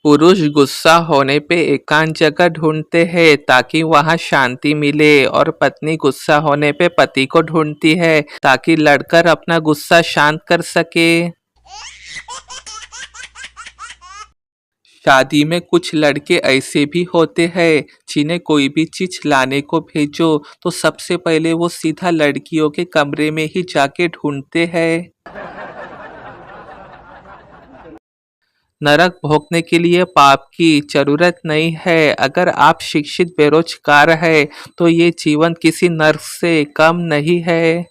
पुरुष गुस्सा होने पे एकांत जगह ढूंढते हैं ताकि वहां शांति मिले और पत्नी गुस्सा होने पे पति को ढूंढती है ताकि लड़कर अपना गुस्सा शांत कर सके। शादी में कुछ लड़के ऐसे भी होते हैं जिन्हें कोई भी चीज लाने को भेजो तो सबसे पहले वो सीधा लड़कियों के कमरे में ही जाके ढूंढते हैं। नरक भोगने के लिए पाप की जरूरत नहीं है। अगर आप शिक्षित बेरोजगार है तो ये जीवन किसी नर्क से कम नहीं है।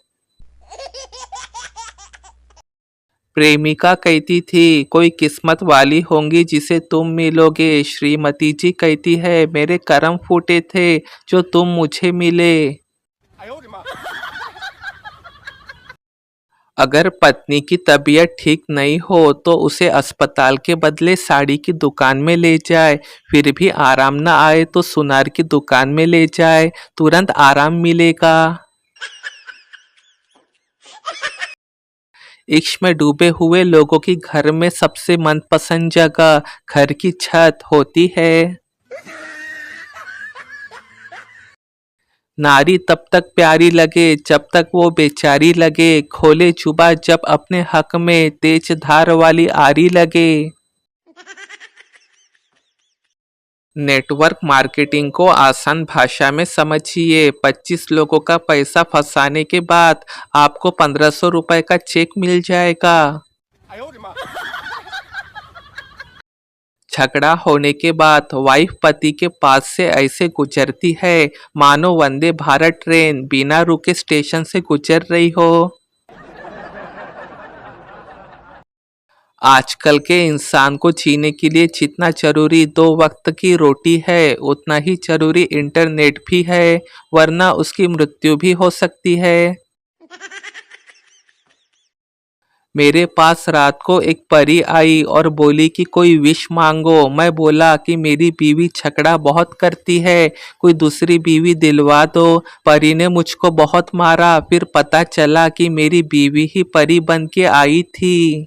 प्रेमिका कहती थी कोई किस्मत वाली होंगी जिसे तुम मिलोगे। श्रीमती जी कहती है मेरे करम फूटे थे जो तुम मुझे मिले। अगर पत्नी की तबीयत ठीक नहीं हो तो उसे अस्पताल के बदले साड़ी की दुकान में ले जाए। फिर भी आराम न आए तो सुनार की दुकान में ले जाए, तुरंत आराम मिलेगा। इश्क में डूबे हुए लोगों की घर में सबसे मनपसंद जगह घर की छत होती है। नारी तब तक प्यारी लगे जब तक वो बेचारी लगे, खोले जुबा जब अपने हक में तेज धार वाली आरी लगे। नेटवर्क मार्केटिंग को आसान भाषा में समझिए। 25 लोगों का पैसा फंसाने के बाद आपको 1500 रुपए का चेक मिल जाएगा। झगड़ा होने के बाद वाइफ पति के पास से ऐसे गुजरती है मानो वंदे भारत ट्रेन बिना रुके स्टेशन से गुजर रही हो। आजकल के इंसान को जीने के लिए जितना जरूरी 2 वक्त की रोटी है उतना ही जरूरी इंटरनेट भी है, वरना उसकी मृत्यु भी हो सकती है। मेरे पास रात को एक परी आई और बोली कि कोई विश मांगो। मैं बोला कि मेरी बीवी झगड़ा बहुत करती है, कोई दूसरी बीवी दिलवा दो। परी ने मुझको बहुत मारा, फिर पता चला कि मेरी बीवी ही परी बन के आई थी।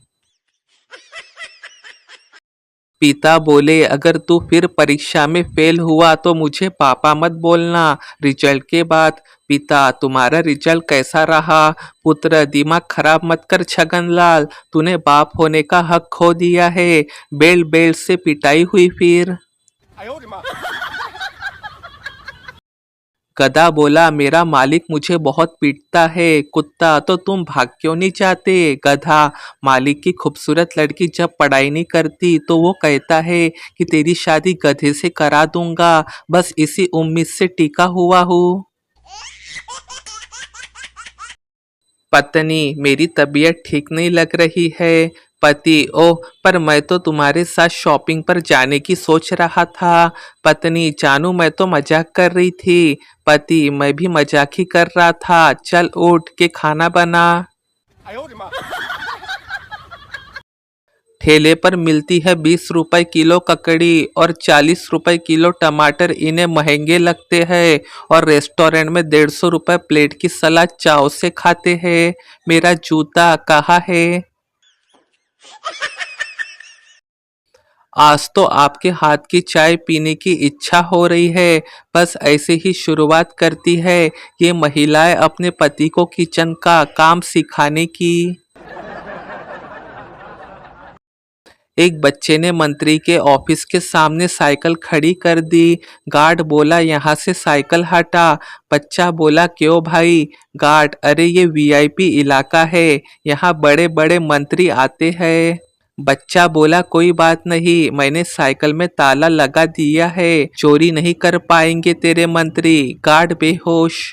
पिता बोले अगर तू फिर परीक्षा में फेल हुआ तो मुझे पापा मत बोलना। रिजल्ट के बाद पिता तुम्हारा रिजल्ट कैसा रहा? पुत्र दिमाग खराब मत कर छगनलाल, तूने बाप होने का हक खो दिया है। बेल्ट बेल्ट से पिटाई हुई फिर। गधा बोला मेरा मालिक मुझे बहुत पीटता है। कुत्ता तो तुम भाग क्यों नहीं जाते? गधा मालिक की खूबसूरत लड़की जब पढ़ाई नहीं करती तो वो कहता है कि तेरी शादी गधे से करा दूंगा, बस इसी उम्मीद से टिका हुआ हूँ। पत्नी मेरी तबीयत ठीक नहीं लग रही है। पति ओह पर मैं तो तुम्हारे साथ शॉपिंग पर जाने की सोच रहा था। पत्नी जानू मैं तो मजाक कर रही थी। पति मैं भी मजाक ही कर रहा था, चल उठ के खाना बना। ठेले पर मिलती है 20 रुपए किलो ककड़ी और 40 रुपए किलो टमाटर, इन्हें महंगे लगते हैं और रेस्टोरेंट में 150 रुपए प्लेट की सलाद चाव से खाते हैं। मेरा जूता कहाँ है? आज तो आपके हाथ की चाय पीने की इच्छा हो रही है। बस ऐसे ही शुरुआत करती है ये महिलाएं अपने पति को किचन का काम सिखाने की। एक बच्चे ने मंत्री के ऑफिस के सामने साइकिल खड़ी कर दी। गार्ड बोला यहाँ से साइकिल हटा। बच्चा बोला क्यों भाई? गार्ड अरे ये वीआईपी इलाका है, यहाँ बड़े बड़े मंत्री आते हैं। बच्चा बोला कोई बात नहीं, मैंने साइकिल में ताला लगा दिया है, चोरी नहीं कर पाएंगे तेरे मंत्री। गार्ड बेहोश।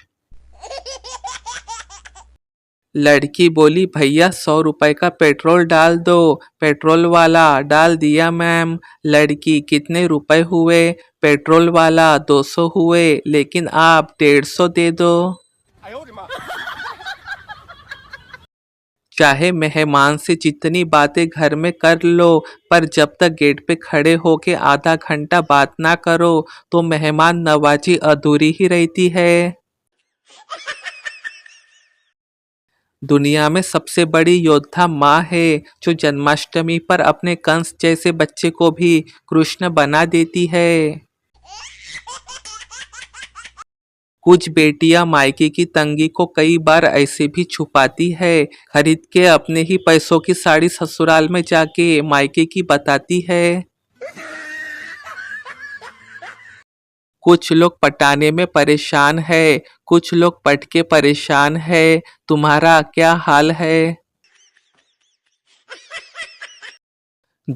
लड़की बोली भैया 100 रुपए का पेट्रोल डाल दो। पेट्रोल वाला डाल दिया मैम। लड़की कितने रुपए हुए? पेट्रोल वाला 200 हुए, लेकिन आप 150 दे दो। चाहे मेहमान से जितनी बातें घर में कर लो, पर जब तक गेट पे खड़े होके आधा घंटा बात ना करो तो मेहमान नवाजी अधूरी ही रहती है। दुनिया में सबसे बड़ी योद्धा माँ है जो जन्माष्टमी पर अपने कंस जैसे बच्चे को भी कृष्ण बना देती है। कुछ बेटियां मायके की तंगी को कई बार ऐसे भी छुपाती है, खरीद के अपने ही पैसों की साड़ी ससुराल में जाके मायके की बताती है। कुछ लोग पटाने में परेशान है, कुछ लोग पट के परेशान है। तुम्हारा क्या हाल है?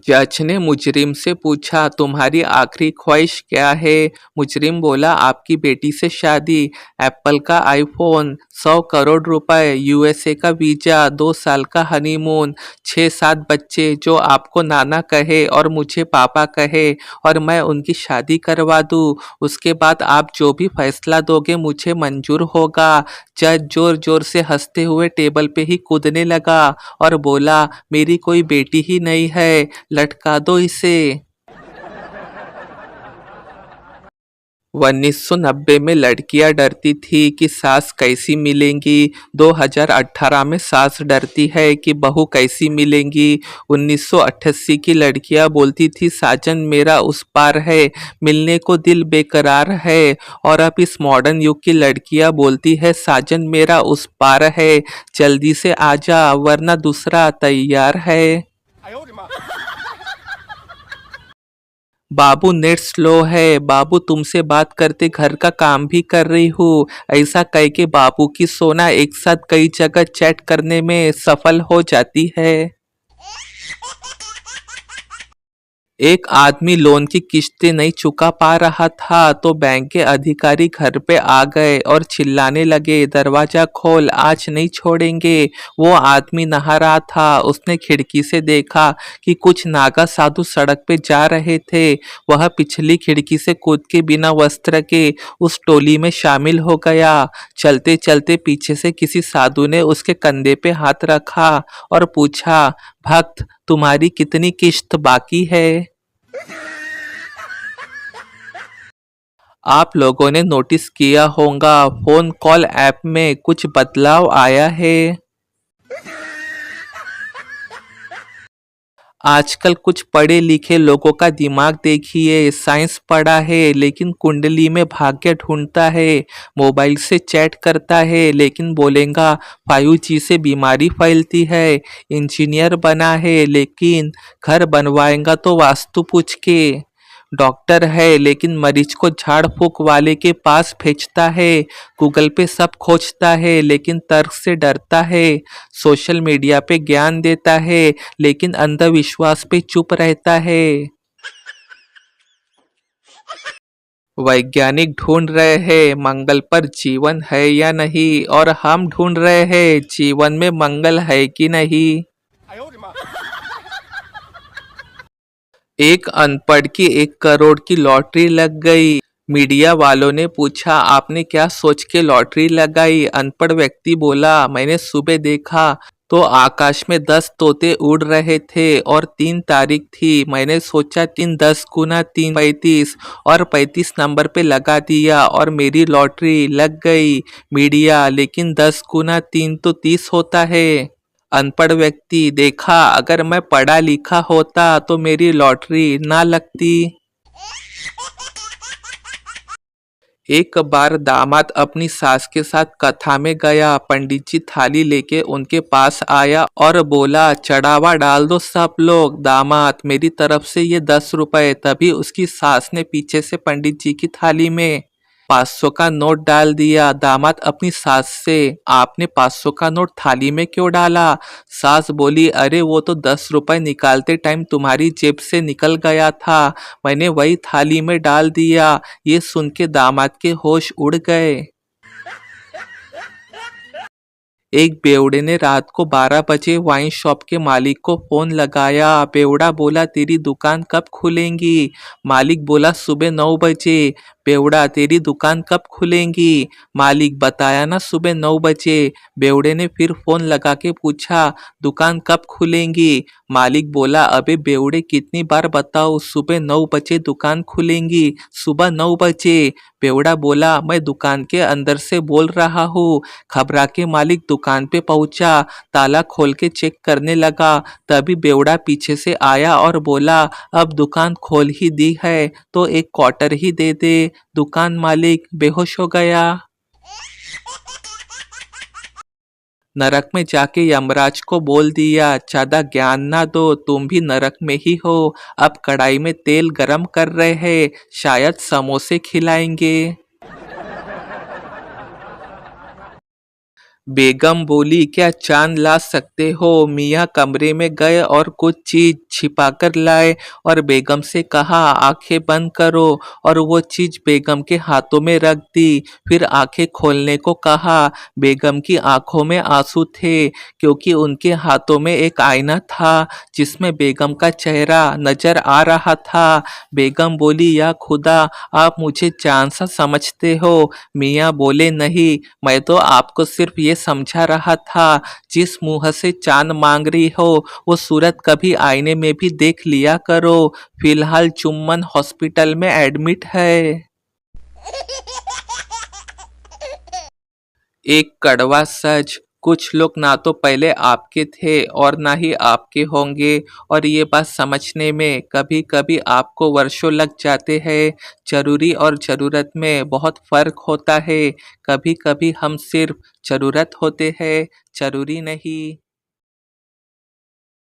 जज ने मुजरिम से पूछा, तुम्हारी आखिरी ख्वाहिश क्या है? मुजरिम बोला, आपकी बेटी से शादी, एप्पल का आईफोन, 100 करोड़ रुपए, यूएसए का वीजा, 2 साल का हनीमून, 6-7 बच्चे जो आपको नाना कहे और मुझे पापा कहे और मैं उनकी शादी करवा दूं। उसके बाद आप जो भी फैसला दोगे मुझे मंजूर होगा। जज जोर जोर से हंसते हुए टेबल पे ही कूदने लगा और बोला, मेरी कोई बेटी ही नहीं है, लटका दो इसे। 1990 में लड़कियां डरती थी कि सास कैसी मिलेंगी, 2018 में सास डरती है कि बहू कैसी मिलेंगी। 1988 की लड़कियां बोलती थी साजन मेरा उस पार है, मिलने को दिल बेकरार है, और अब इस मॉडर्न युग की लड़कियां बोलती है साजन मेरा उस पार है, जल्दी से आजा वरना दूसरा तैयार है। बाबू नेट स्लो है, बाबू तुमसे बात करते घर का काम भी कर रही हूँ। ऐसा कह के बाबू की सोना एक साथ कई जगह चैट करने में सफल हो जाती है। एक आदमी लोन की किश्तें नहीं चुका पा रहा था तो बैंक के अधिकारी घर पे आ गए और चिल्लाने लगे, दरवाजा खोल, आज नहीं छोड़ेंगे। वो आदमी नहा रहा था, उसने खिड़की से देखा कि कुछ नागा साधु सड़क पे जा रहे थे। वह पिछली खिड़की से कूद के बिना वस्त्र के उस टोली में शामिल हो गया। चलते चलते पीछे से किसी साधु ने उसके कंधे पे हाथ रखा और पूछा, भक्त तुम्हारी कितनी किश्त बाकी है? आप लोगों ने नोटिस किया होगा फोन कॉल ऐप में कुछ बदलाव आया है। आजकल कुछ पढ़े लिखे लोगों का दिमाग देखिए, साइंस पढ़ा है लेकिन कुंडली में भाग्य ढूंढता है, मोबाइल से चैट करता है लेकिन बोलेगा 5G से बीमारी फैलती है, इंजीनियर बना है लेकिन घर बनवाएगा तो वास्तु पूछ के, डॉक्टर है लेकिन मरीज को झाड़ फूक वाले के पास भेजता है, गूगल पे सब खोजता है लेकिन तर्क से डरता है, सोशल मीडिया पे ज्ञान देता है लेकिन अंधविश्वास पे चुप रहता है। वैज्ञानिक ढूंढ रहे हैं मंगल पर जीवन है या नहीं और हम ढूंढ रहे हैं जीवन में मंगल है कि नहीं। एक अनपढ़ की 1 करोड़ की लॉटरी लग गई। मीडिया वालों ने पूछा, आपने क्या सोच के लॉटरी लगाई? अनपढ़ व्यक्ति बोला, मैंने सुबह देखा तो आकाश में 10 तोते उड़ रहे थे और 3 तारीख थी। मैंने सोचा 3 10 गुना 3 35 और 35 नंबर पे लगा दिया और मेरी लॉटरी लग गई। मीडिया, लेकिन 10 गुना 3 तो 30 होता है। अनपढ़ व्यक्ति, देखा अगर मैं पढ़ा लिखा होता तो मेरी लॉटरी ना लगती। एक बार दामाद अपनी सास के साथ कथा में गया। पंडित जी थाली लेके उनके पास आया और बोला, चढ़ावा डाल दो सब लोग, दामाद मेरी तरफ से ये 10 रुपए। तभी उसकी सास ने पीछे से पंडित जी की थाली में 500 का नोट डाल दिया। दामाद अपनी सास से, आपने 500 का नोट थाली में क्यों डाला? सास बोली, अरे वो तो 10 रुपए निकालते टाइम तुम्हारी जेब से निकल गया था, मैंने वही थाली में डाल दिया। ये सुन के दामाद के होश उड़ गए। एक बेवड़े ने रात को 12 बजे वाइन शॉप के मालिक को फोन लगाया। बेवड़ा बोला, तेरी दुकान कब खुलेंगी? मालिक बोला, सुबह 9 बजे। बेवड़ा, तेरी दुकान कब खुलेंगी? मालिक, बताया ना सुबह 9 बजे। बेवड़े ने फिर फोन लगा के पूछा, दुकान कब खुलेंगी? मालिक बोला, अबे बेवड़े कितनी बार बताऊं, सुबह 9 बजे दुकान खुलेंगी, सुबह 9 बजे। बेवड़ा बोला, मैं दुकान के अंदर से बोल रहा हूँ। घबरा के मालिक दुकान पे पहुंचा, ताला खोल के चेक करने लगा। तभी बेवड़ा पीछे से आया और बोला, अब दुकान खोल ही दी है तो एक क्वार्टर ही दे दे। दुकान मालिक बेहोश हो गया। नरक में जाके यमराज को बोल दिया, ज्यादा ज्ञान ना दो, तुम भी नरक में ही हो। अब कढ़ाई में तेल गरम कर रहे हैं, शायद समोसे खिलाएंगे। बेगम बोली, क्या चांद ला सकते हो? मियाँ कमरे में गए और कुछ चीज छिपा कर लाए और बेगम से कहा, आंखें बंद करो, और वो चीज बेगम के हाथों में रख दी। फिर आंखें खोलने को कहा। बेगम की आंखों में आंसू थे, क्योंकि उनके हाथों में एक आईना था जिसमें बेगम का चेहरा नजर आ रहा था। बेगम बोली, या खुदा, आप मुझे चांद सा समझते हो? मियाँ बोले, नहीं, मैं तो आपको सिर्फ ये समझा रहा था, जिस मुंह से चांद मांग रही हो वो सूरत कभी आईने में भी देख लिया करो। फिलहाल चुम्बन हॉस्पिटल में एडमिट है। एक कड़वा सच, कुछ लोग ना तो पहले आपके थे और ना ही आपके होंगे, और ये बात समझने में कभी कभी आपको वर्षों लग जाते हैं। जरूरी और जरूरत में बहुत फर्क होता है। कभी कभी हम सिर्फ जरूरत होते हैं, जरूरी नहीं।